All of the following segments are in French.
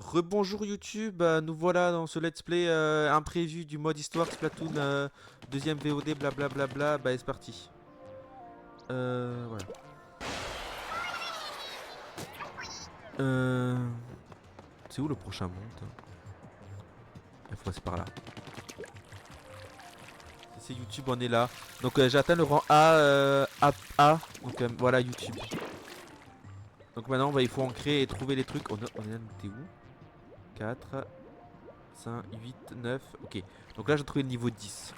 Rebonjour YouTube, nous voilà dans ce let's play imprévu du mode histoire Splatoon deuxième VOD blablabla, bah c'est parti. Voilà. Euh, c'est où le prochain monde? Il faut passer par là. C'est YouTube, on est là. Donc j'ai atteint le rang A. Donc voilà YouTube. Donc maintenant bah, il faut ancrer et trouver les trucs. On est t'es où? 4, 5, 8, 9. Ok. Donc là j'ai trouvé le niveau 10.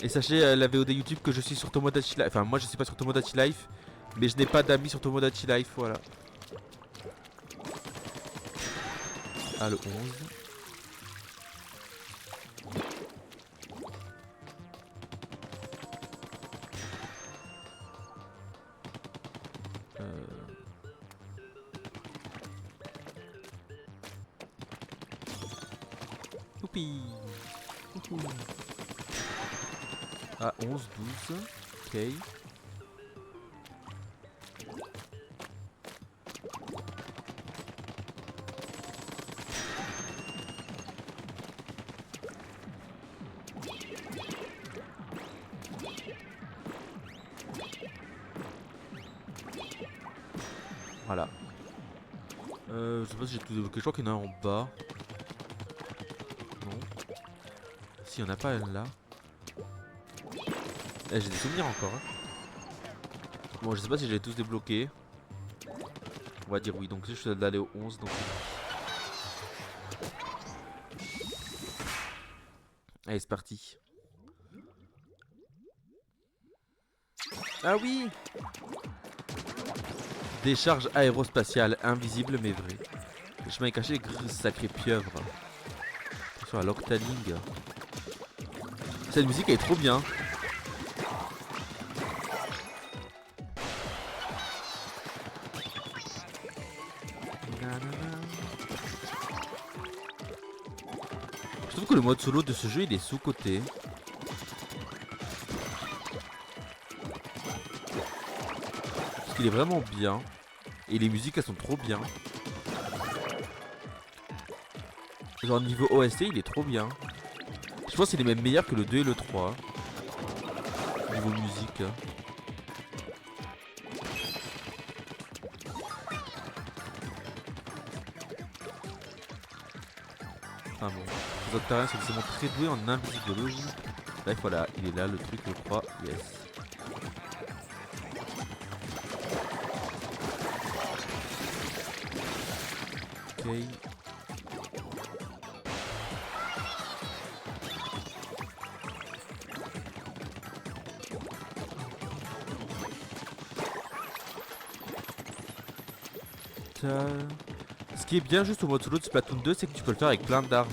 Et sachez la VOD YouTube que je suis sur Tomodachi Life. Enfin moi je suis pas sur Tomodachi Life. Mais je n'ai pas d'amis sur Tomodachi Life, voilà. Ah le 11. Youpi. Ah 11, 12. Ok. Voilà. Je sais pas si j'ai tout débloqué. Je crois qu'il y en a un en bas. Non. Si, il n'y en a pas un là. Eh, j'ai des souvenirs encore. Hein. Bon, je sais pas si j'ai tous débloqués. On va dire oui. Donc, je suis d'aller au 11. Donc... Allez, c'est parti. Ah oui! Décharge aérospatiale, invisible mais vrai. Le chemin est caché, sacré pieuvre. Attention à l'octaling. Cette musique elle est trop bien. Je trouve que le mode solo de ce jeu il est sous-coté. Parce qu'il est vraiment bien. Et les musiques elles sont trop bien. Genre niveau OST il est trop bien. Je pense qu'il est même meilleur que le 2 et le 3. Niveau musique. Enfin bon. Les Octariens sont forcément très doués en invisibiologie. Bref voilà, il est là le truc je crois. Yes. Ok. Ce qui est bien juste au mode solo de Splatoon 2, c'est que tu peux le faire avec plein d'armes.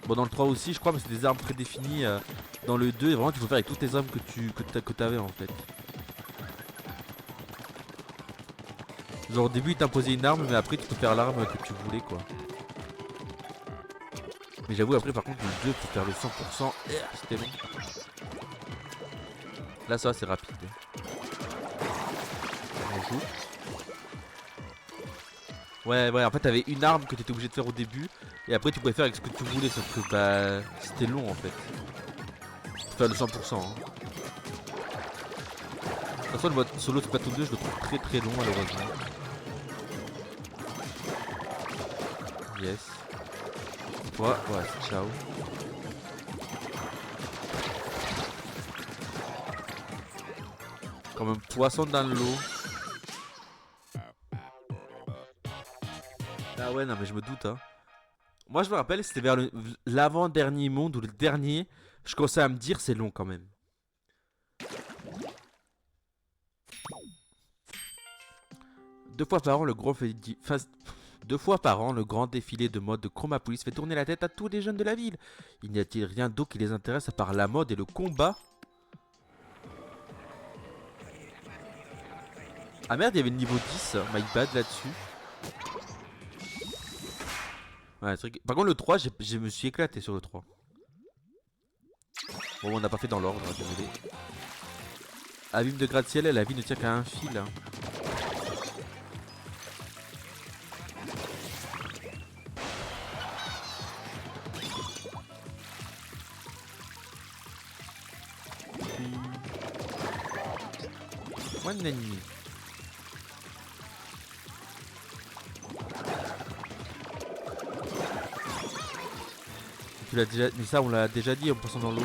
Bon, dans le 3 aussi, je crois, mais c'est des armes prédéfinies. Dans le 2, vraiment, tu peux faire avec toutes les armes que t'avais en fait. Genre, au début, il t'imposait une arme, mais après, tu peux faire l'arme que tu voulais, quoi. Mais j'avoue, après, par contre, le 2, pour faire le 100%, c'était long. Là, ça va, c'est rapide. On joue. Ouais, en fait, t'avais une arme que t'étais obligé de faire au début, et après, tu pouvais faire avec ce que tu voulais, sauf que, bah, c'était long, en fait. Pour faire le 100%. Hein. De toute façon, le mode solo Splatoon 2, je le trouve très très long, malheureusement. Yes. Toi, ouais, ciao. Comme un poisson dans l'eau. Ah ouais, non, mais je me doute, hein. Moi, je me rappelle, c'était vers l'avant-dernier monde ou le dernier. Je commençais à me dire, c'est long quand même. Deux fois par an, le grand Deux fois par an, le grand défilé de mode de Chromapolis fait tourner la tête à tous les jeunes de la ville. Il n'y a-t-il rien d'autre qui les intéresse à part la mode et le combat? Ah merde, il y avait le niveau 10, my bad là-dessus. Ouais, par contre, le 3, je me suis éclaté sur le 3. Bon, on n'a pas fait dans l'ordre, désolé. Abîme de gratte-ciel, la vie ne tient qu'à un fil. Hein. One enemy. Tu l'as déjà... Mais ça on l'a déjà dit en passant dans l'eau.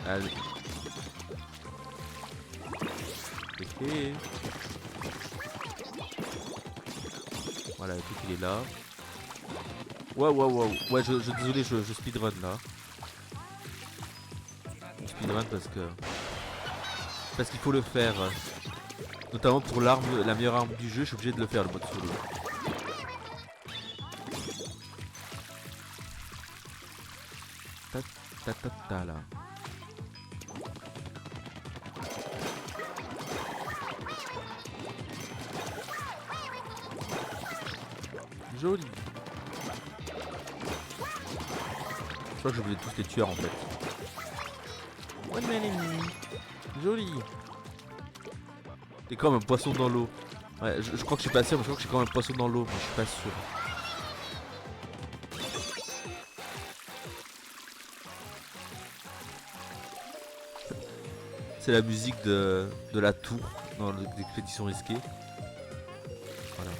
Allez. Ok. Voilà, le truc il est là. Waouh. Ouais, désolé, je speedrun là. Je speedrun parce qu'il faut le faire. Notamment pour l'arme, la meilleure arme du jeu, je suis obligé de le faire le mode solo. Ta là. Joli. Je crois que je voulais tous les tueurs en fait. One enemy. Joli. T'es comme un poisson dans l'eau. Ouais, je crois que je suis pas sûr, mais je crois que je suis comme un poisson dans l'eau, mais je suis pas sûr. C'est la musique de la tour dans l'expédition risquée. Voilà.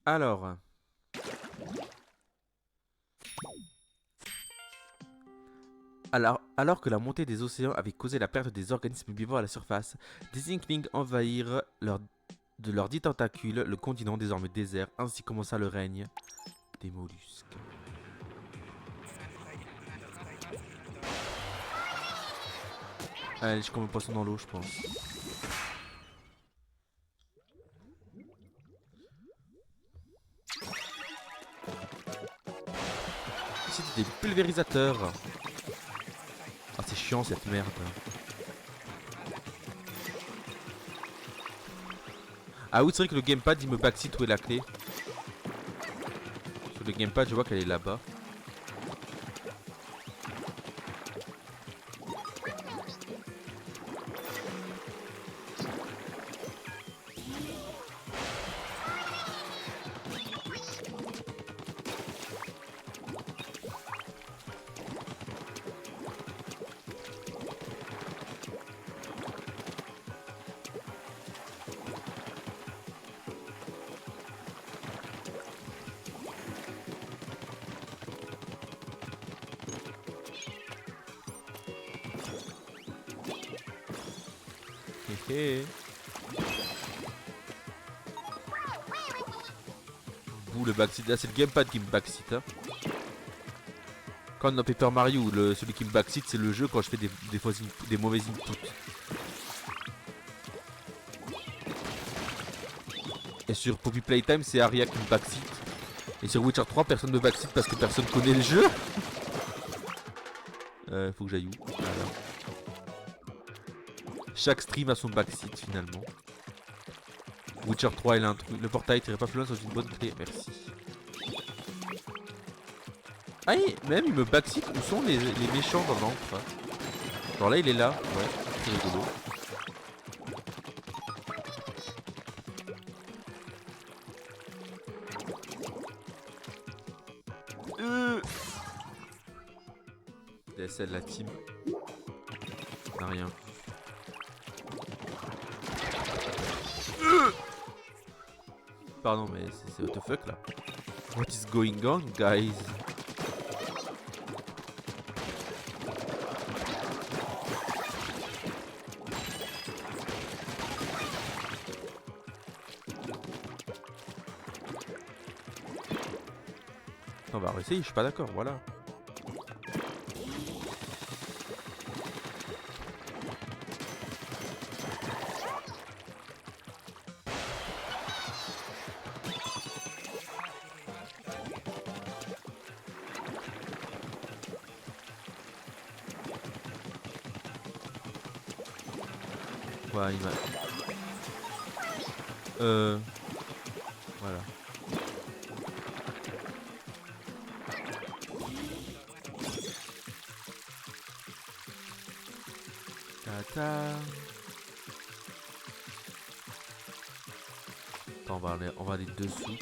Alors. Alors que la montée des océans avait causé la perte des organismes vivants à la surface, des Inklings envahirent de leurs 10 tentacules le continent désormais désert, ainsi commença le règne des mollusques. Allez, je suis comme un poisson dans l'eau, je pense. Ici, des pulvérisateurs. Ah, c'est chiant cette merde. Ah oui, c'est vrai que le gamepad il me backseat où est la clé. Sur le gamepad, je vois qu'elle est là-bas. Ouh, le backseat, là c'est le gamepad qui me backseat hein. Quand dans Paper Mario, celui qui me backseat c'est le jeu quand je fais des mauvais inputs. Et sur Poppy Playtime c'est Aria qui me backseat. Et sur Witcher 3 personne me backseat parce que personne connaît le jeu. Faut que j'aille où? Voilà. Chaque stream a son backseat finalement. Witcher 3 et l'intrus. Le portail tirait pas plus loin sans une bonne clé. Merci. Ah, même il me backseat. Où sont les méchants dans l'encre? Genre là il est là. Ouais, c'est rigolo. DSL la team. On a rien. Pardon mais c'est what the fuck là. What is going on guys? On va réessayer, je suis pas d'accord, voilà. Ouais, il m'a... Voilà. Tata. Attends, on va aller dessous.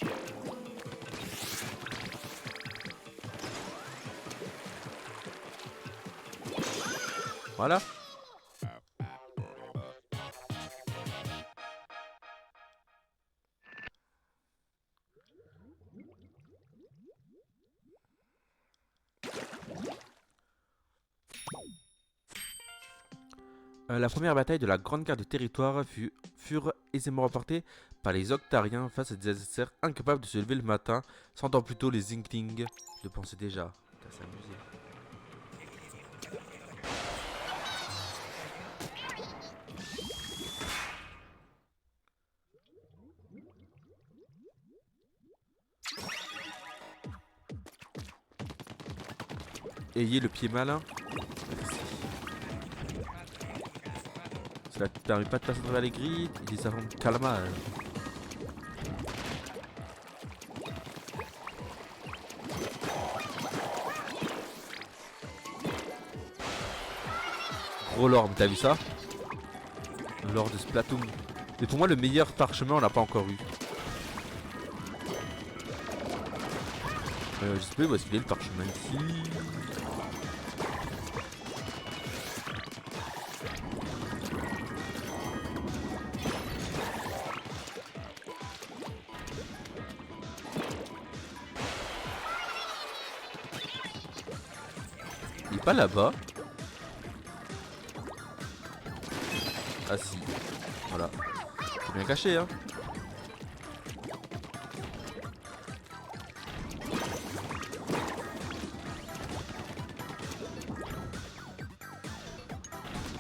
Voilà. La première bataille de la grande carte de territoire furent aisément remportées par les Octariens face à des adversaires incapables de se lever le matin, sentant plutôt les Inklings. Je le pensais déjà. Putain, c'est amusé. Ayez le pied malin. Cela ne te permet pas de passer à travers les grilles. Il dit ça rend calma. Gros lord, t'as vu ça? Le lord de Splatoon. Mais pour moi, le meilleur parchemin, on l'a pas encore eu. Je sais pas où est-ce qu'il est le parchemin ici. Il est pas là-bas. Ah si. Voilà. C'est bien caché, hein.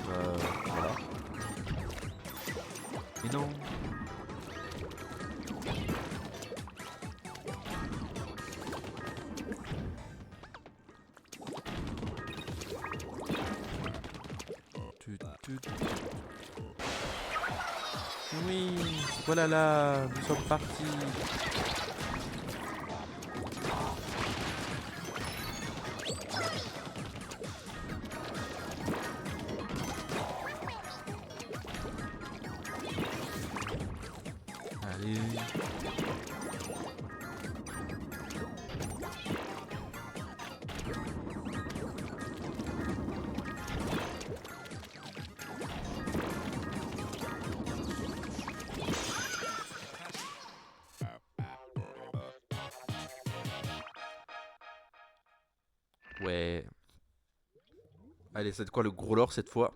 Voilà. Mais non. Oui, voilà là, nous sommes partis. Allez. Ouais. Allez, c'est quoi le gros lore cette fois?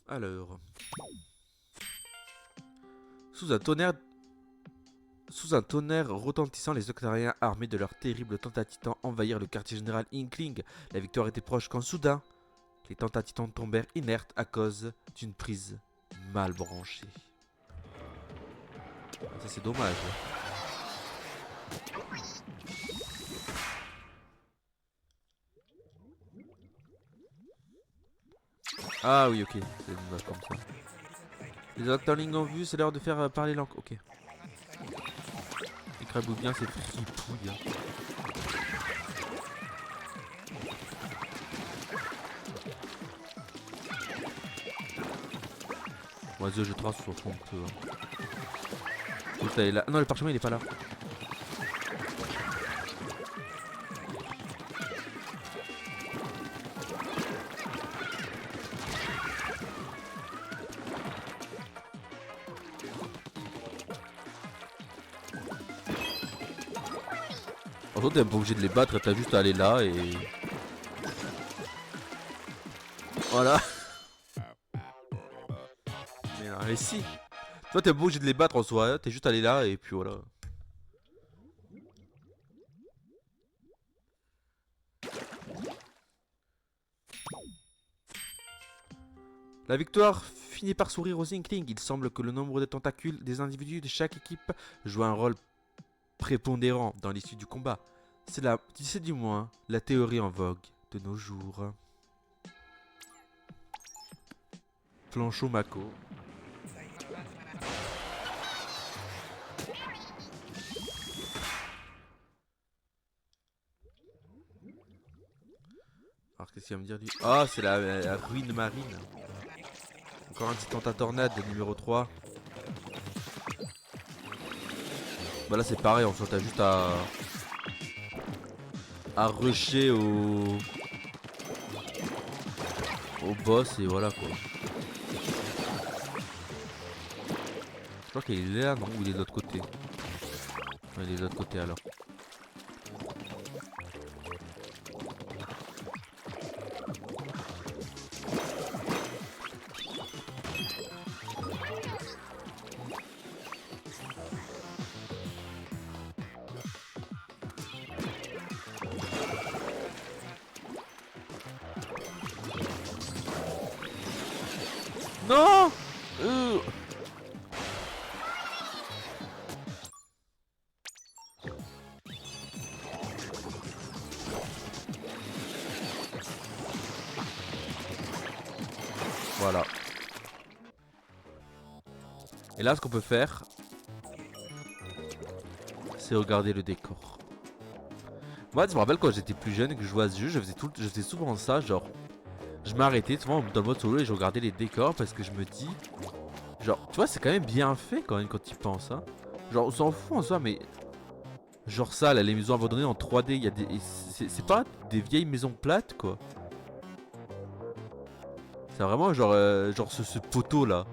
Alors. Sous un tonnerre Sous un tonnerre retentissant, les Octariens armés de leurs terribles Tentatitans envahirent le quartier général Inkling. La victoire était proche quand soudain, les Tentatitans tombèrent inertes à cause d'une prise mal branchée. Ça c'est dommage. Ah oui, ok, c'est une map comme ça. Les Octarlings en vue, c'est l'heure de faire parler l'encre. Ok. Écrabouille bien, c'est fripouille. Hein. Vas-y, je trace sur fond un peu. Hein. Là. Non, le parchemin il est pas là. En fait, t'es pas obligé de les battre, t'as juste à aller là et. Voilà. Mais si. Toi, t'es pas obligé de les battre en soi, hein. T'es juste allé là et puis voilà. La victoire finit par sourire aux Inklings. Il semble que le nombre de tentacules des individus de chaque équipe joue un rôle prépondérant dans l'issue du combat. C'est du moins la théorie en vogue de nos jours. Planchot Mako. Alors qu'est-ce qu'il va me dire lui? Ah, c'est la ruine marine. Encore un petit tentatornade numéro 3. Bah là c'est pareil, en fait t'as juste à rusher au boss et voilà quoi. Je crois qu'il est là non, ou il est de l'autre côté. Ouais, il est de l'autre côté alors. Non Voilà. Et là ce qu'on peut faire, c'est regarder le décor. Moi je me rappelle quand j'étais plus jeune et que je jouais à ce jeu, je faisais souvent ça, genre je m'arrêtais souvent dans le mode solo et je regardais les décors parce que je me dis, genre tu vois c'est quand même bien fait quand même quand tu y penses hein. Genre on s'en fout en soi mais genre ça là, les maisons abandonnées en 3D, il y a des c'est pas des vieilles maisons plates quoi. C'est vraiment genre genre ce poteau là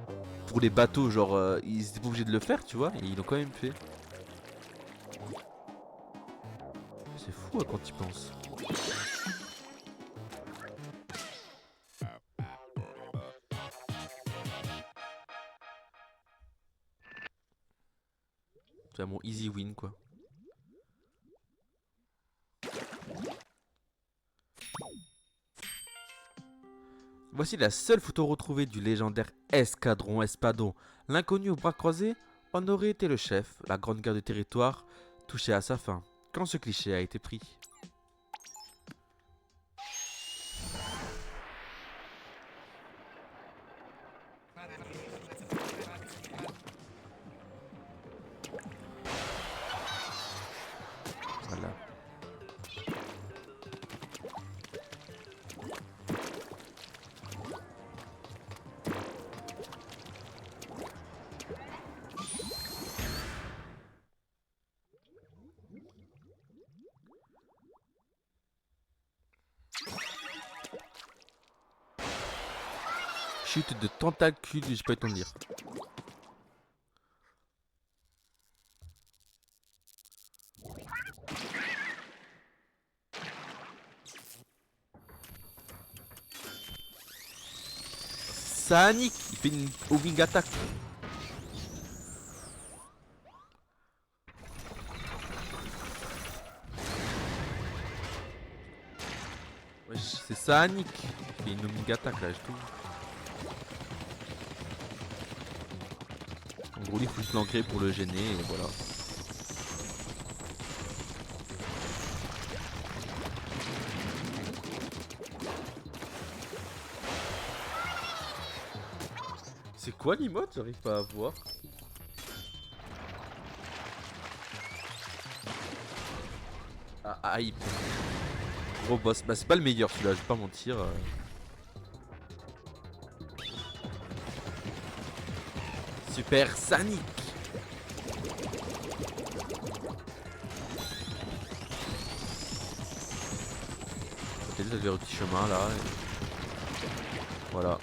pour les bateaux, genre ils étaient pas obligés de le faire tu vois et ils l'ont quand même fait. C'est fou hein, quand tu y penses. C'est mon easy win quoi. Voici la seule photo retrouvée du légendaire Escadron Espadon. L'inconnu aux bras croisés en aurait été le chef. La grande guerre du territoire touchait à sa fin quand ce cliché a été pris. Voilà. Chute de tentacule, j'ai pas eu le temps de lire. Sanic, il fait une wing attack. Ouais, c'est Sanic qui fait une wing attack là, je trouve. En gros, il faut se l'ancrer pour le gêner et voilà. C'est quoi l'emote? J'arrive pas à voir. Ah, hype. Gros boss. Bah, c'est pas le meilleur celui-là, je vais pas mentir. Super Sonic. Ok, ça devient un petit chemin là. Voilà.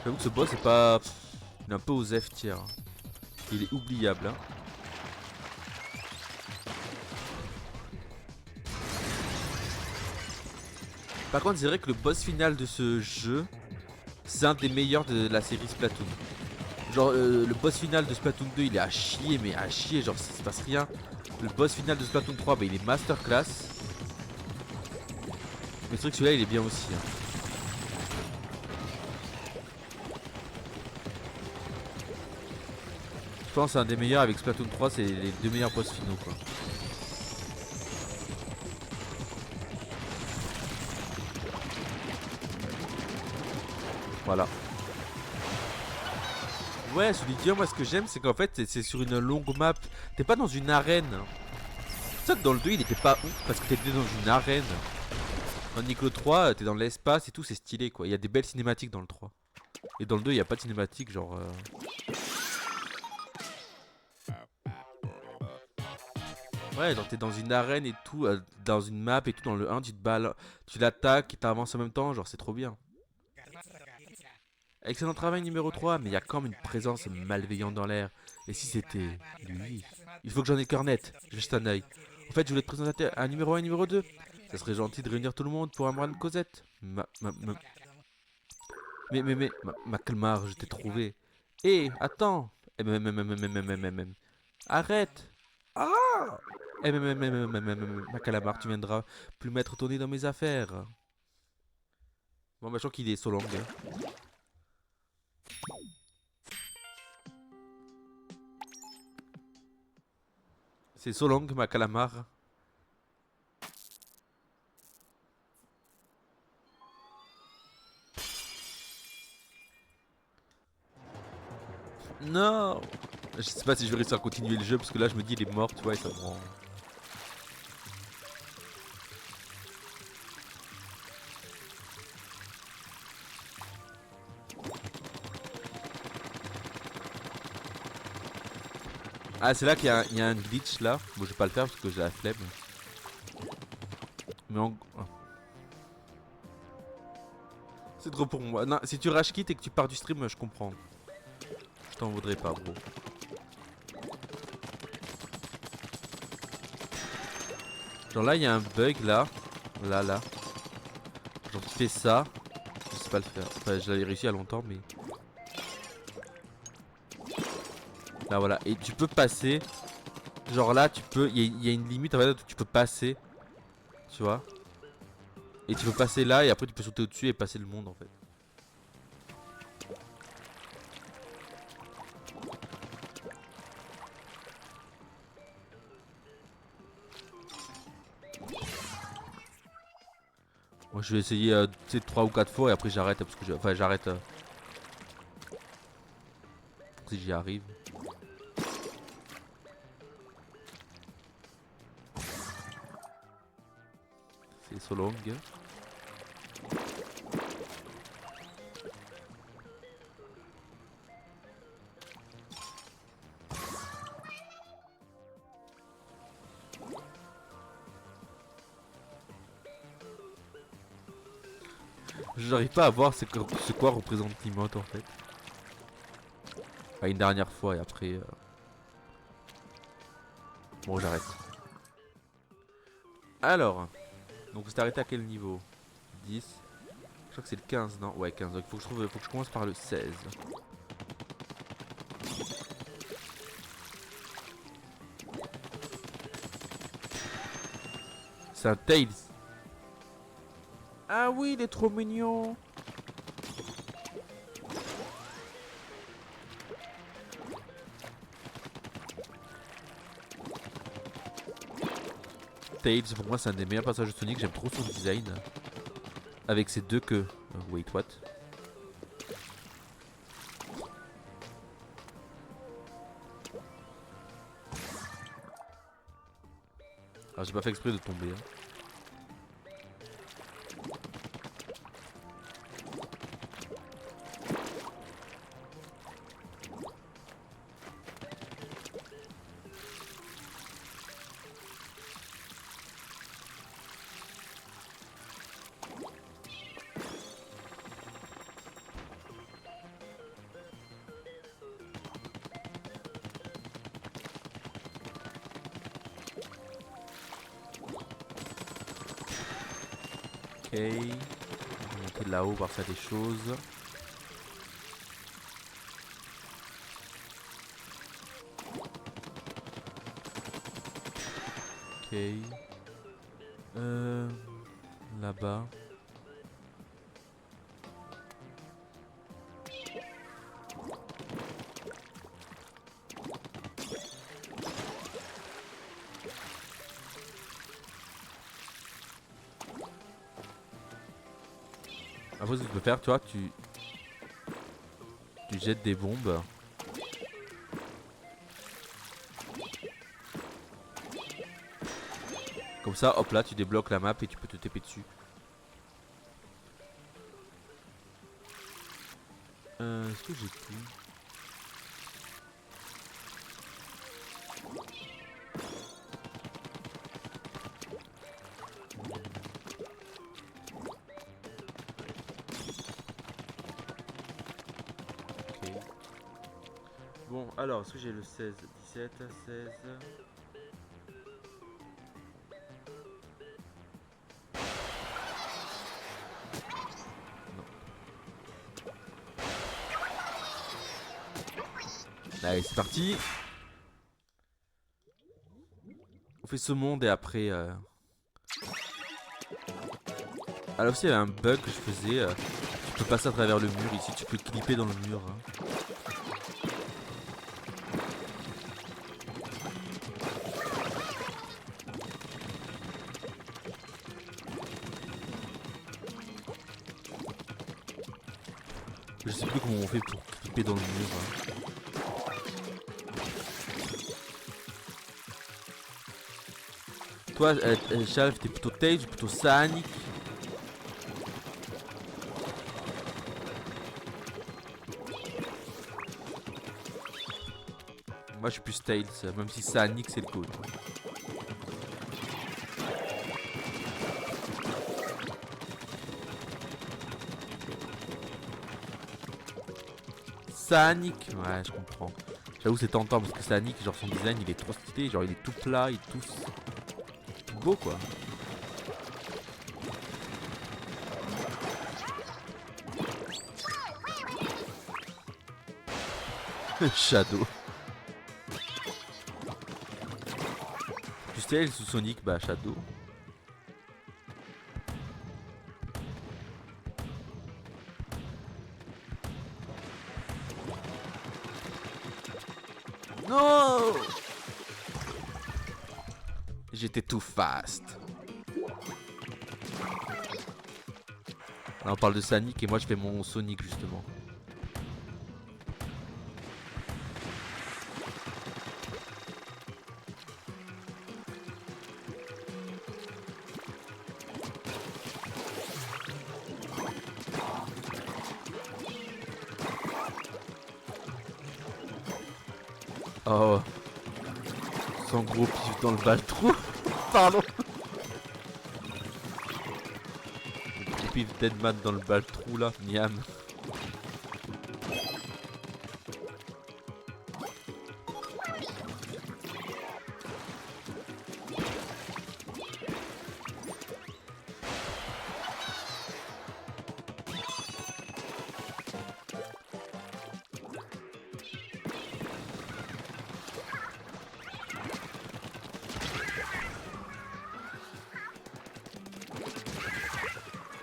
J'avoue que ce boss est pas... Il est un peu aux F tiers. Il est oubliable hein. Par contre c'est vrai que le boss final de ce jeu, c'est un des meilleurs de la série Splatoon. Genre le boss final de Splatoon 2 il est à chier, mais à chier, genre ça se passe rien. Le boss final de Splatoon 3 bah, il est masterclass. Mais c'est vrai que celui-là il est bien aussi hein. Je pense que c'est un des meilleurs avec Splatoon 3, c'est les deux meilleurs boss finaux quoi. Voilà. Ouais, Solidium, moi ce que j'aime, c'est qu'en fait, c'est sur une longue map. T'es pas dans une arène. C'est pour ça que dans le 2, il était pas ouf, parce que t'étais dans une arène. Dans Niclo 3, t'es dans l'espace et tout, c'est stylé quoi. Il y a des belles cinématiques dans le 3. Et dans le 2, il y a pas de cinématique, genre. Ouais, genre t'es dans une arène et tout, dans une map et tout. Dans le 1, tu te balles, tu l'attaques et t'avances en même temps, genre c'est trop bien. Excellent travail numéro 3, mais il y a quand même une présence malveillante dans l'air. Et si c'était lui? Il faut que j'en ai le cœur net, juste un œil. En fait, je voulais te présenter un numéro 1 et un numéro 2. Ça serait gentil de réunir tout le monde pour un brin de Cosette. Ma calmar, je t'ai trouvé. Hé, attends. Arrête. Ah. Ma calamar, tu viendras plus mettre ton nez dans mes affaires. Bon, bah, je crois qu'il est Solong. C'est Solong, ma calamar. Non. Je sais pas si je vais réussir à continuer le jeu parce que là je me dis il est mort, tu vois, et ça me rend. Ah, c'est là qu'il y a un glitch là. Bon, je vais pas le faire parce que j'ai la flemme. Mais en. Oh. C'est trop pour moi. Non, si tu rage quit et que tu pars du stream, je comprends. Je t'en voudrais pas, bro. Genre là, il y a un bug là. Là. Genre, tu fais ça. Je sais pas le faire. Enfin, je l'avais réussi il y a longtemps, mais. Là, voilà. Et tu peux passer. Genre là, tu peux. Il y a une limite en fait où tu peux passer. Tu vois. Et tu peux passer là et après tu peux sauter au-dessus et passer le monde en fait. Moi je vais essayer 3 ou 4 fois et après j'arrête parce que enfin j'arrête si j'y arrive. C'est so long. J'arrive pas à voir ce quoi représente l'emote en fait. Enfin, une dernière fois et après. Bon j'arrête. Alors, donc c'est arrêté à quel niveau? 10. Je crois que c'est le 15, non? Ouais, 15. Donc faut que je commence par le 16. C'est un Tails. Ah oui, il est trop mignon. Tails, pour moi, c'est un des meilleurs passages de Sonic. J'aime trop son design. Avec ses deux queues. Wait, what? Ah, j'ai pas fait exprès de tomber. Hein. Ok. On va monter là-haut, voir s'il y a des choses. Ok. Là-bas. Après, ce que tu peux faire, tu vois, tu jettes des bombes. Comme ça, hop là, tu débloques la map et tu peux te taper dessus. Est-ce que j'ai tout? Ok. Bon, alors, est-ce que j'ai le 16, 17, 16... Allez, c'est parti. On fait ce monde et après... Ah là aussi il y avait un bug que je faisais. Tu peux passer à travers le mur ici, tu peux clipper dans le mur. Hein. Je sais plus comment on fait pour clipper dans le mur. Hein. Toi, Shalf, t'es plutôt Tage, plutôt Sanic. Moi je suis plus Tails, même si Sanic c'est le code. Sanic, ouais je comprends. J'avoue c'est tentant parce que Sanic, genre son design il est trop stylé, genre il est tout plat, il est tout beau quoi. Shadow. Plus Tails ou Sonic, bah Shadow. Non! J'étais tout fast. Là on parle de Sonic et moi je fais mon Sonic justement. Oh. Son gros pif dans le bal-trou. Pardon. Gros pif Deadman dans le bal-trou là. Miam.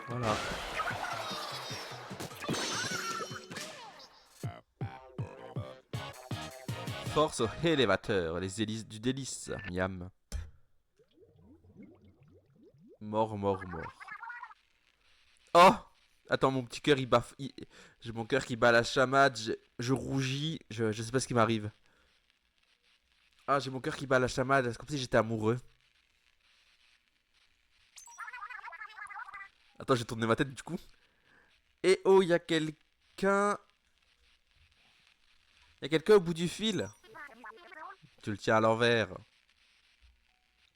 Voilà. Force au élévateur, les hélices du délice. Miam. Mort, mort, mort. Oh! Attends, mon petit cœur il baffe. J'ai mon cœur qui bat la chamade. Je rougis. Je sais pas ce qui m'arrive. Ah, j'ai mon cœur qui bat la chamade. C'est comme si j'étais amoureux. Attends, j'ai tourné ma tête du coup. Et oh, il y a quelqu'un. Il y a quelqu'un au bout du fil. Tu le tiens à l'envers.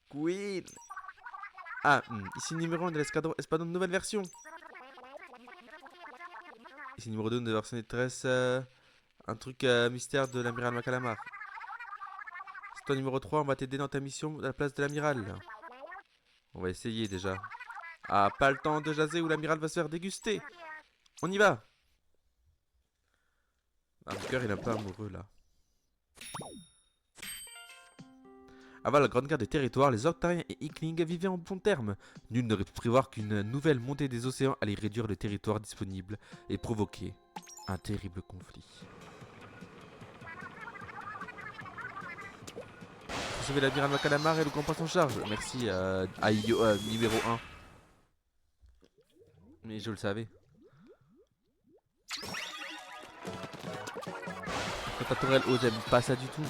Queen. Ah, ici numéro 1 de l'escadron Espadon de nouvelle version. Ici numéro 2 de la version détresse. Un truc mystère de l'amiral Macalamar. C'est toi numéro 3, on va t'aider dans ta mission à la place de l'amiral. On va essayer déjà. Ah, pas le temps de jaser où l'amiral va se faire déguster. On y va. Ah, mon cœur il est un peu amoureux là. Avant la grande guerre des territoires, les Octariens et Inkling vivaient en bons termes. Nul n'aurait pu prévoir qu'une nouvelle montée des océans allait réduire le territoire disponible et provoquer un terrible conflit. Vous savez l'amiral Macalamar et le grand poisson charge. Merci à numéro 1. Mais je le savais. tourelle. Oh, j'aime pas ça du tout.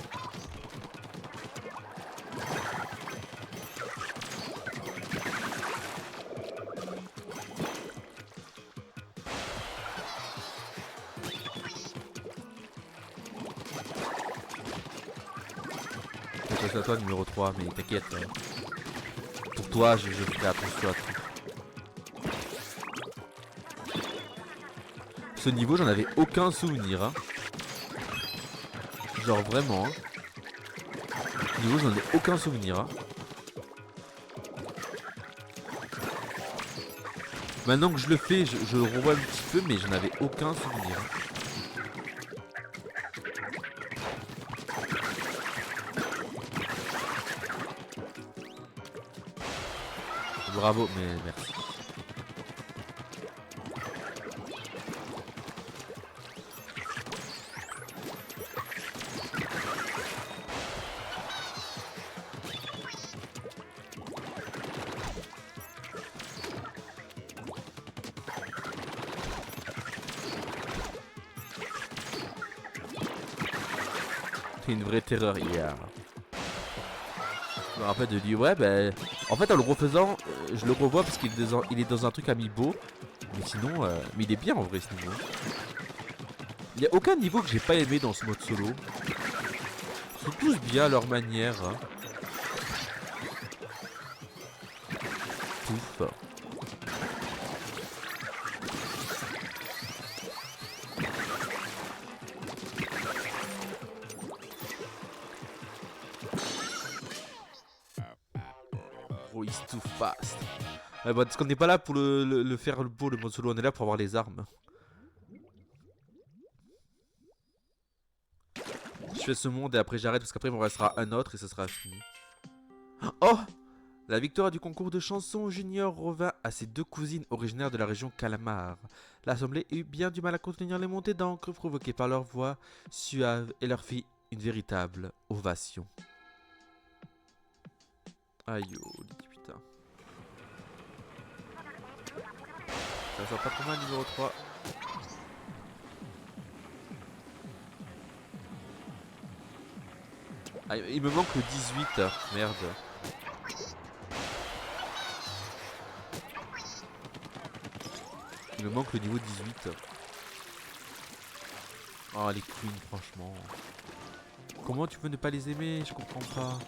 C'est à toi numéro 3, mais t'inquiète. Pour toi, je ferai attention à tout. Ce niveau, j'en avais aucun souvenir. Hein. Genre vraiment. Hein. Ce niveau, j'en ai aucun souvenir. Hein. Maintenant que je le fais, je le revois un petit peu, mais j'en avais aucun souvenir. Bravo, mais merci. C'est une vraie terreur hier. Je me rappelle de lui, ouais, ben. En fait, en le refaisant, je le revois parce qu'il est dans un truc amiibo. Mais sinon, mais il est bien en vrai ce niveau. Il n'y a aucun niveau que j'ai pas aimé dans ce mode solo. Ils sont tous bien à leur manière. Hein. Pouf. Oh, he's too fast. Ouais, bah, parce qu'on n'est pas là pour le faire pour le mode solo, on est là pour avoir les armes. Je fais ce monde et après j'arrête parce qu'après il me restera un autre et ce sera fini. Oh! La victoire du concours de chansons junior revint à ses deux cousines originaires de la région Calamar. L'assemblée eut bien du mal à contenir les montées d'encre provoquées par leur voix suave et leur fit une véritable ovation. Aïe oh, putain. Ça sort pas trop mal numéro 3. Ah, il me manque le 18, merde. Il me manque le niveau 18. Oh les queens franchement. Comment tu peux ne pas les aimer? Je comprends pas.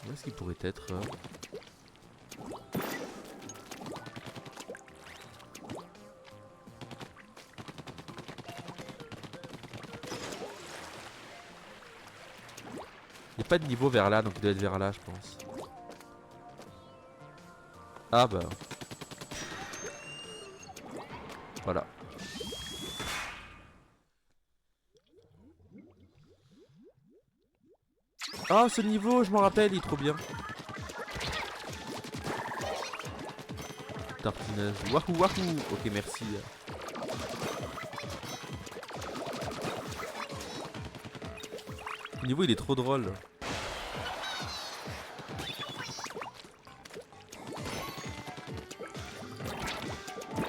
Où est-ce qu'il pourrait être Il n'y a pas de niveau vers là, donc il doit être vers là, je pense. Ah bah. Voilà. Ah, ce niveau, je m'en rappelle, il est trop bien. Tartineuse. Wahou wahou. Ok, merci. Le niveau, il est trop drôle.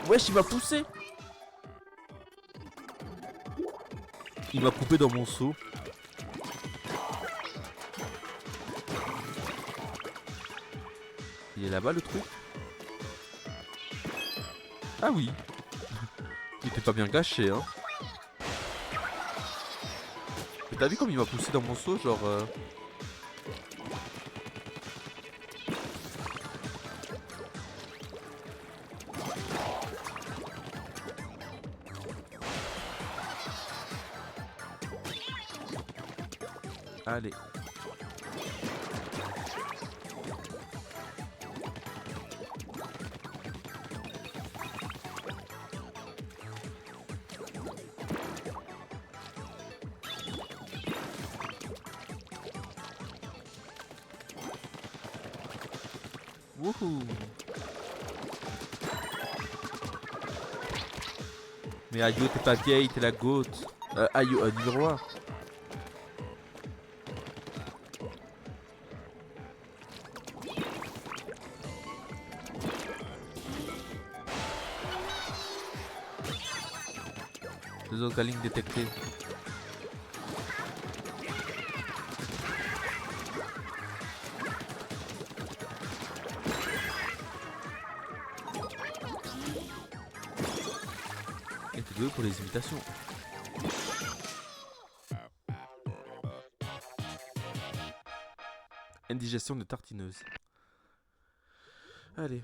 Wesh, il m'a poussé. Il m'a coupé dans mon seau. Il est là-bas le truc. Ah oui. Il était pas bien caché hein. Mais t'as vu comme il m'a poussé dans mon seau genre Allez. Wouhou. Mais Ayo, t'es pas vieille, t'es la goat. Ayo, numéro 1. 2 octalines détectés. Et t'es doué pour les imitations. Indigestion de tartineuse. Allez.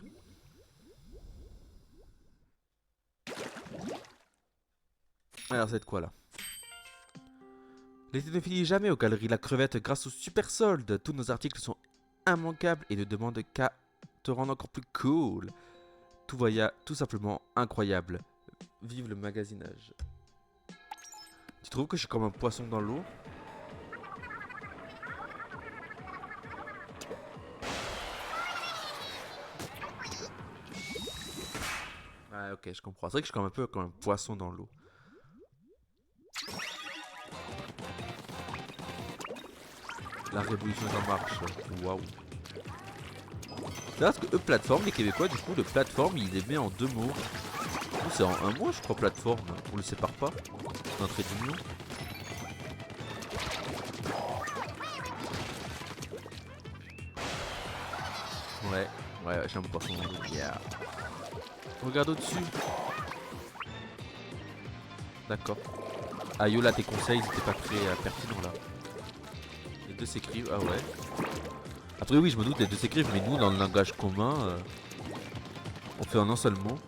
Alors c'est de quoi là? L'été ne finit jamais aux galeries La Crevette grâce aux super soldes. Tous nos articles sont immanquables et ne demandent qu'à te rendre encore plus cool. Tout voyage tout simplement incroyable. Vive le magasinage. Tu trouves que je suis comme un poisson dans l'eau? Ah ok, je comprends. C'est vrai que je suis comme un peu comme un poisson dans l'eau. La révolution est en marche. Waouh. C'est parce que eux, plateforme, les Québécois, du coup, le plateforme, ils les met en 2 mots. C'est en 1 mot, je crois, plateforme. On le sépare pas. C'est un trait d'union. Ouais, ouais, j'ai un poisson dans l'eau. Yeah. Regarde au-dessus. D'accord. Ah yo, là, tes conseils, ils étaient pas très pertinents, là. Les deux s'écrivent, ah ouais. Après, oui, je me doute, les deux s'écrivent, mais nous, dans le langage commun, on fait en un seul mot.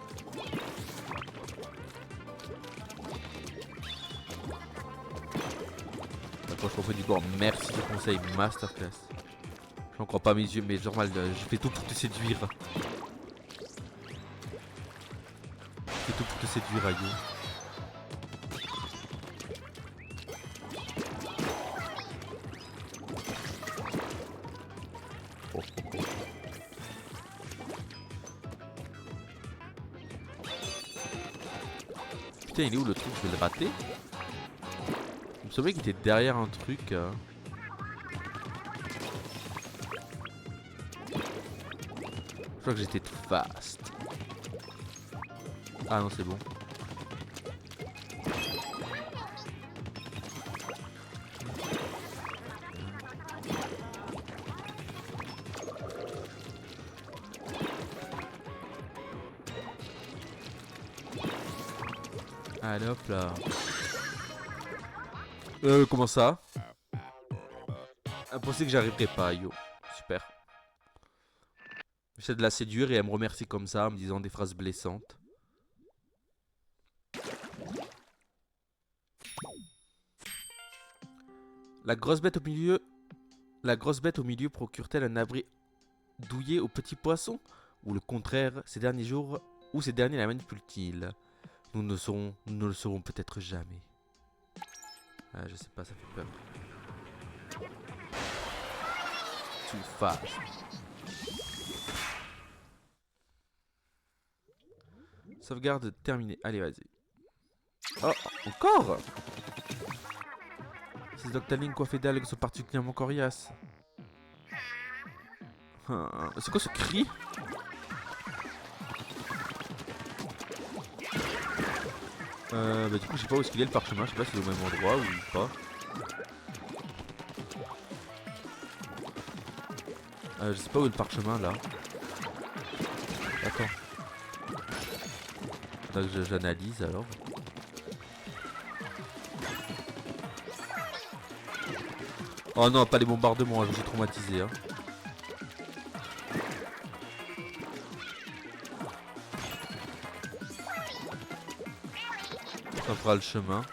D'accord, je comprends du coup. Merci du conseil, masterclass. J'en crois pas mes yeux, mais normal, je fais tout pour te séduire. Je fais tout pour te séduire, Ayo. Oh, oh, oh. Putain, il est où le truc? Je vais le rater. Il me semblait qu'il était derrière un truc. Je crois que j'étais tout fast. Ah non, c'est bon. Allez hop là. Comment ça? Impossible que j'arriverai pas, yo. Super. J'essaie de la séduire et elle me remercie comme ça en me disant des phrases blessantes. La grosse bête au milieu procure-t-elle un abri douillet aux petits poissons? Ou le contraire, ces derniers jours, ou ces derniers la manipulent-ils? Nous ne le saurons peut-être jamais. Ah, je sais pas, ça fait peur. Too fast. Sauvegarde terminée. Allez, vas-y. Oh, encore? Ces octalines coiffées d'algues sont particulièrement coriaces. C'est quoi ce cri? Bah du coup je sais pas où est-ce qu'il est le parchemin, je sais pas si c'est au même endroit ou pas. Je sais pas où est le parchemin là. Attends. Faudrait que j'analyse alors. Oh non, pas les bombardements, je me suis traumatisé. Hein. Ça fera le chemin.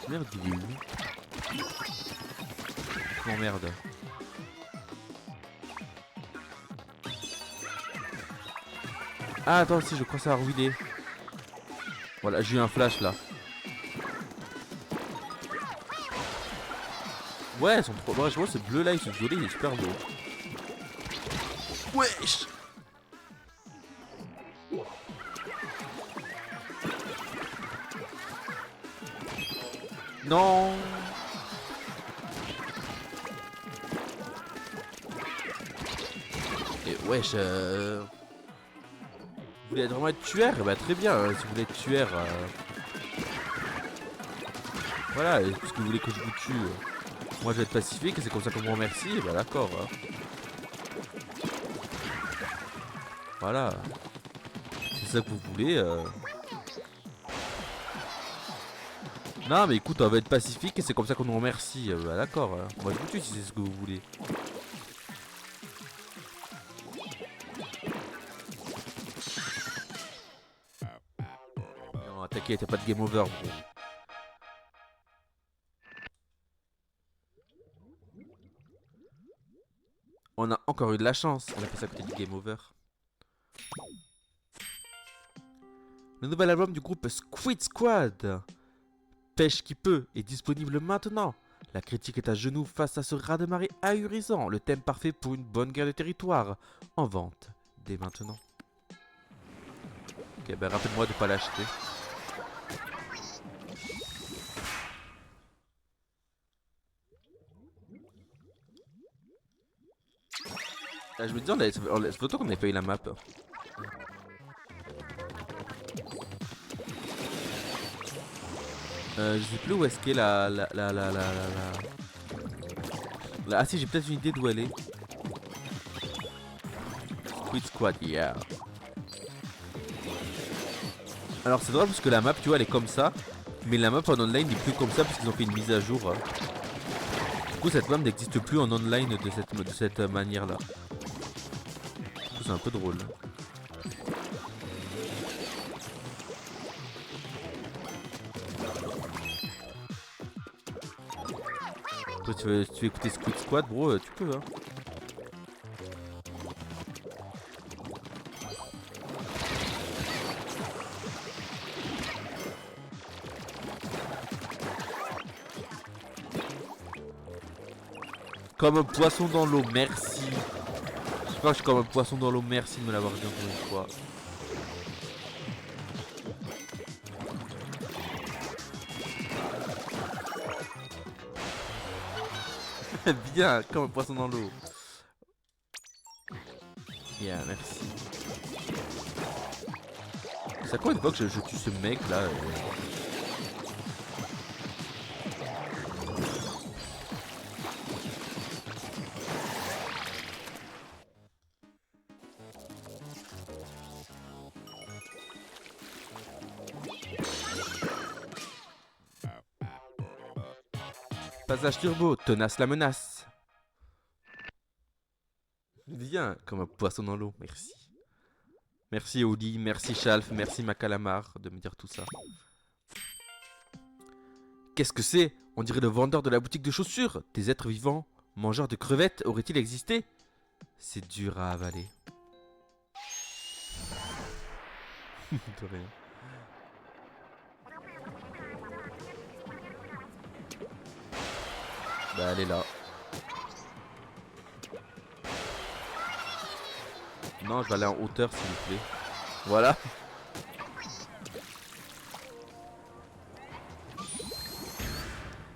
Merde, il est où? Oh merde. Ah attends, si je crois savoir où il est. Voilà, j'ai eu un flash là. Ouais, ils sont trop. Ouais, je vois ce bleu là, ce violet, il est super beau. Wesh! Non! Mais wesh, vous voulez vraiment être tueur? Bah très bien, si vous voulez être tueur, voilà, est-ce que vous voulez que je vous tue? Moi je vais être pacifique et c'est comme ça qu'on me remercie, bah d'accord. Voilà. C'est ça que vous voulez. Non mais écoute, on va être pacifique et c'est comme ça qu'on nous remercie. Bah d'accord, moi je vous tue si c'est ce que vous voulez. Non, t'inquiète, y'a pas de game over, bro. On a encore eu de la chance. On a fait ça à côté du game over. Le nouvel album du groupe Squid Squad, Pêche qui peut, est disponible maintenant. La critique est à genoux face à ce raz-de-marée ahurissant. Le thème parfait pour une bonne guerre de territoire. En vente dès maintenant. Ok, ben rappelle-moi de pas l'acheter. Ah, je me dis, ça fait longtemps qu'on n'avait pas eu la map. Je sais plus où est-ce qu'est Ah si, j'ai peut-être une idée d'où elle est. Squid Squad, yeah. Alors c'est drôle parce que la map, tu vois, elle est comme ça. Mais la map en online n'est plus comme ça parce qu'ils ont fait une mise à jour. Du coup, cette map n'existe plus en online de cette manière-là. C'est un peu drôle. Toi, tu veux écouter Squid Squad, bro, tu peux, hein. Comme un poisson dans l'eau, merci. Je crois que je suis comme un poisson dans l'eau, merci de me l'avoir dit encore une fois. Bien, comme un poisson dans l'eau. Bien, merci. C'est à quoi une fois que je tue ce mec là Passage turbo, tenace la menace. Viens, comme un poisson dans l'eau, merci. Merci Oli, merci Chalf, merci Macalamar de me dire tout ça. Qu'est-ce que c'est? On dirait le vendeur de la boutique de chaussures. Des êtres vivants, mangeurs de crevettes, auraient-ils existé? C'est dur à avaler. De rien. Bah elle est là. Non, je vais aller en hauteur s'il vous plaît. Voilà.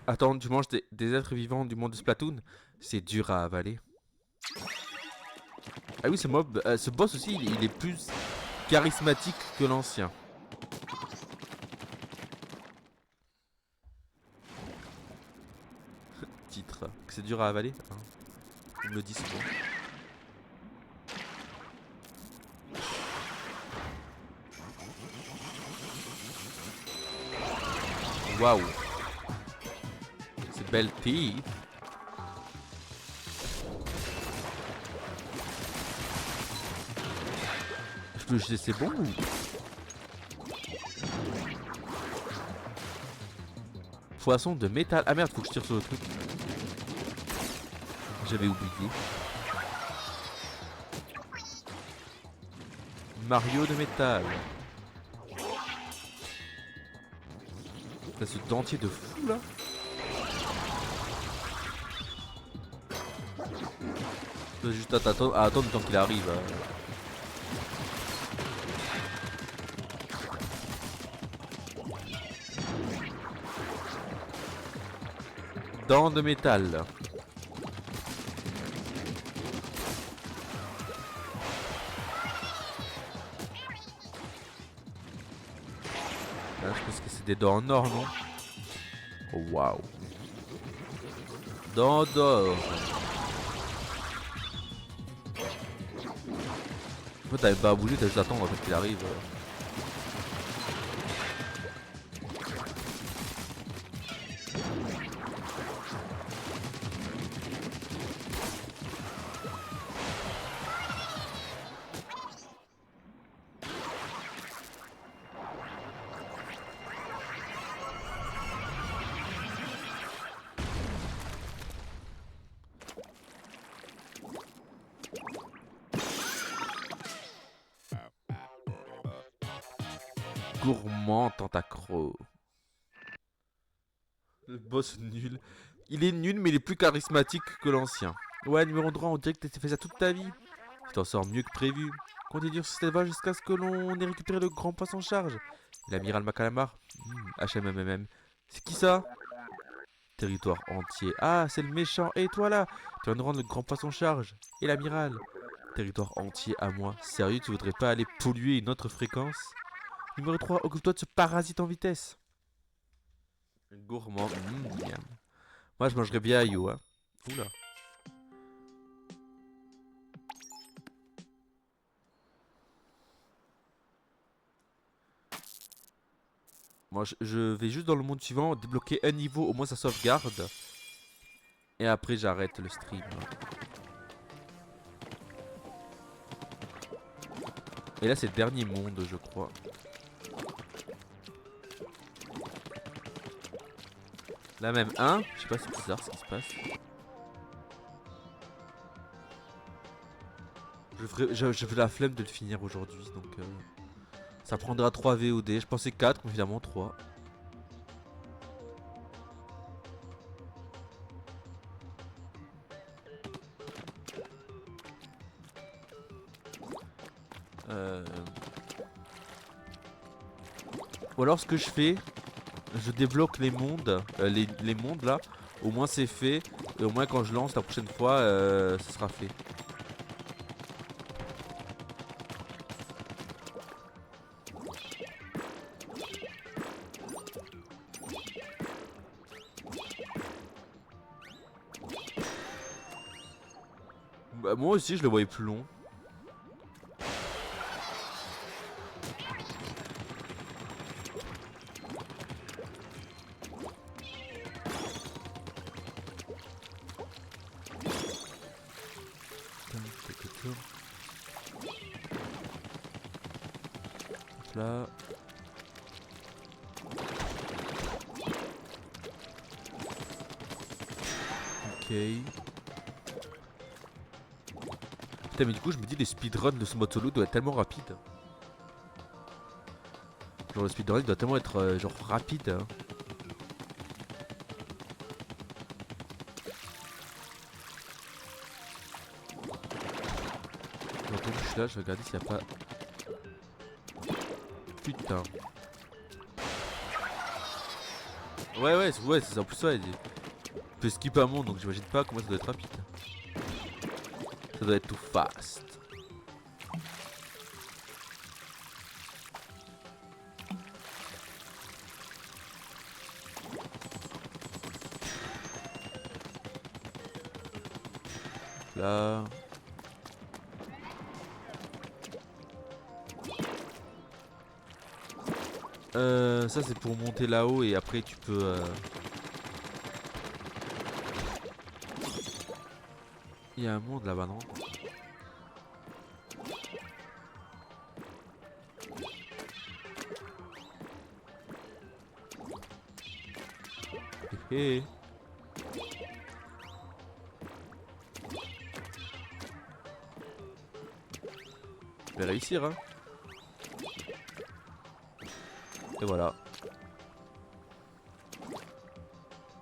Attends, tu manges des êtres vivants du monde de Splatoon? C'est dur à avaler. Ah oui, ce boss aussi, il est plus charismatique que l'ancien. Titre. Que c'est dur à avaler, hein. Il me le dit souvent. Waouh. C'est belle teeth. Je peux jeter, c'est bon ou... Poisson de métal. Ah merde, faut que je tire sur le truc. J'avais oublié. Mario de métal. T'as ce dentier de fou là. Je dois juste attendre tant qu'il arrive. Dents de métal. Là, je pense que c'est des dents en or, non? Oh, waouh. Dents d'or. En fait, t'avais pas à bouger, t'as juste à attendre en fait qu'il arrive. Gourmand tentacro. Le boss nul. Il est nul, mais il est plus charismatique que l'ancien. Ouais, numéro 3, on dirait que t'as fait ça toute ta vie. Tu t'en sors mieux que prévu. Continue sur cette voie jusqu'à ce que l'on ait récupéré le grand poisson charge. L'amiral Macalamar. HMMM. C'est qui ça? Territoire entier. Ah, c'est le méchant. Et toi là? Tu vas nous rendre le grand poisson charge. Et l'amiral. Territoire entier à moi. Sérieux, tu voudrais pas aller polluer une autre fréquence? Numéro 3, occupe-toi de ce parasite en vitesse. Gourmand. Miam. Moi, je mangerais bien Ayo, hein. Oula. Moi, je vais juste dans le monde suivant, débloquer un niveau, au moins ça sauvegarde. Et après, j'arrête le stream. Et là, c'est le dernier monde, je crois. Là, même un. Je sais pas, c'est bizarre ce qui se passe. Je veux la flemme de le finir aujourd'hui, donc ça prendra 3 VOD. Je pensais 4, mais évidemment 3. Ou alors ce que je fais, je débloque les mondes, les mondes là. Au moins c'est fait, et au moins quand je lance la prochaine fois, ça sera fait. Bah, moi aussi je le voyais plus long. Là. Ok. Putain, mais du coup je me dis les speedruns de ce mode solo doivent être tellement rapides. Genre le speedrun doit tellement être genre rapide. Hein. Attends, je suis là, je vais regarder s'il n'y a pas... Putain. Ouais, c'est ça. En plus, ouais, il peut skipper un monde, donc j'imagine pas comment ça doit être rapide. Ça doit être tout fast. Là. Ça c'est pour monter là-haut et après tu peux... Il y a un monde là-bas, non? Hé hé. Je vais réussir, hein. Et voilà.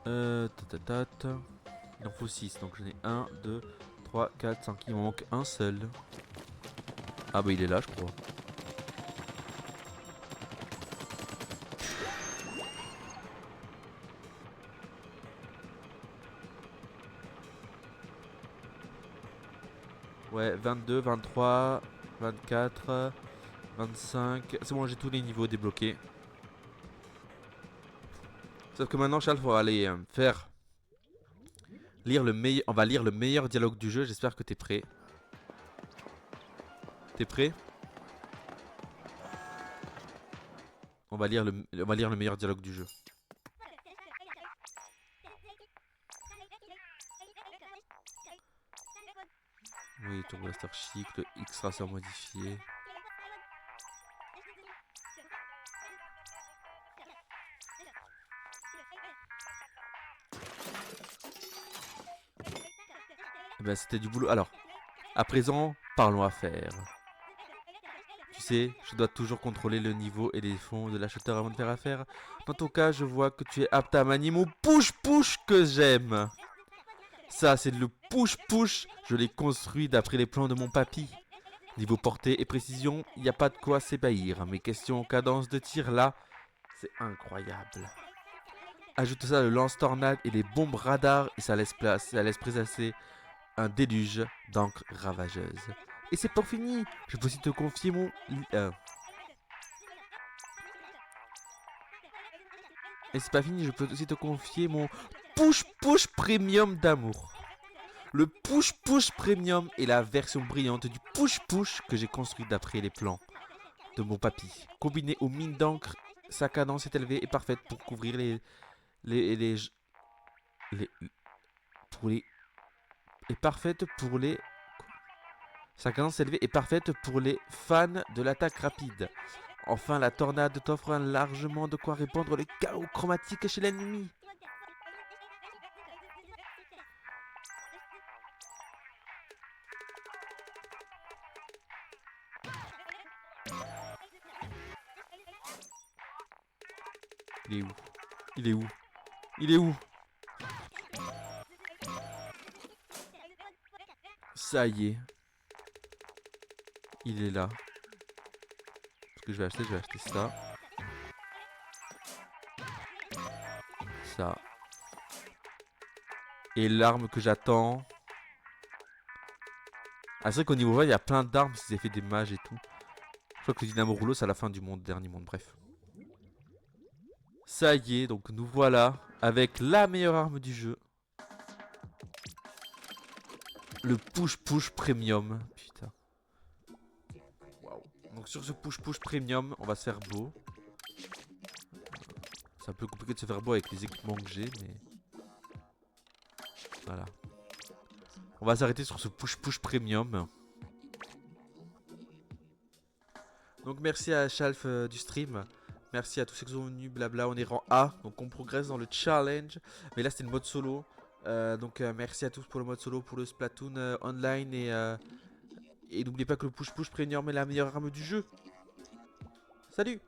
Il en faut 6, donc j'en ai 1, 2, 3, 4, 5. Il m'en manque un seul. Ah bah il est là, je crois. Ouais, 22, 23, 24, 25. C'est bon, j'ai tous les niveaux débloqués. Sauf que maintenant, Charles, faut aller faire... Lire le meilleur... On va lire le meilleur dialogue du jeu. J'espère que t'es prêt. T'es prêt? On va lire le meilleur dialogue du jeu. Oui, Turbo Blaster chic, le X-Racer modifié. Eh ben, c'était du boulot. Alors, à présent, parlons affaires. Tu sais, je dois toujours contrôler le niveau et les fonds de l'acheteur avant de faire affaire. Dans ton cas, je vois que tu es apte à manier mon push-push que j'aime. Ça, c'est le push-push. Je l'ai construit d'après les plans de mon papy. Niveau portée et précision, il n'y a pas de quoi s'ébahir. Mes questions cadence de tir là, c'est incroyable. Ajoute ça le lance-tornade et les bombes radars et ça laisse placer un déluge d'encre ravageuse. Et c'est pour fini. Je peux aussi te confier mon... Et c'est pas fini, je peux aussi te confier mon push-push premium d'amour. Le push-push premium est la version brillante du push-push que j'ai construit d'après les plans de mon papy. Combiné aux mines d'encre, sa cadence est élevée et parfaite pour couvrir pour les est parfaite pour les sa cadence élevée est parfaite pour les fans de l'attaque rapide. Enfin, la tornade t'offre largement de quoi répandre les chaos chromatiques chez l'ennemi. Il est où? Il est où? Il est où? Ça y est. Il est là. Ce que je vais acheter ça. Ça. Et l'arme que j'attends. Ah, c'est vrai qu'au niveau 20, il y a plein d'armes, c'est fait des mages et tout. Je crois que le dynamo rouleau, c'est à la fin du monde, dernier monde, bref. Ça y est, donc nous voilà avec la meilleure arme du jeu. Le push-push premium. Putain. Waouh. Donc sur ce push-push premium, on va se faire beau. C'est un peu compliqué de se faire beau avec les équipements que j'ai, mais... Voilà. On va s'arrêter sur ce push-push premium. Donc merci à Shalf du stream. Merci à tous ceux qui sont venus, blabla, on est rang A. Donc on progresse dans le challenge. Mais là c'était le mode solo. Donc merci à tous pour le mode solo, pour le Splatoon online. Et n'oubliez pas que le push-push premium est la meilleure arme du jeu. Salut!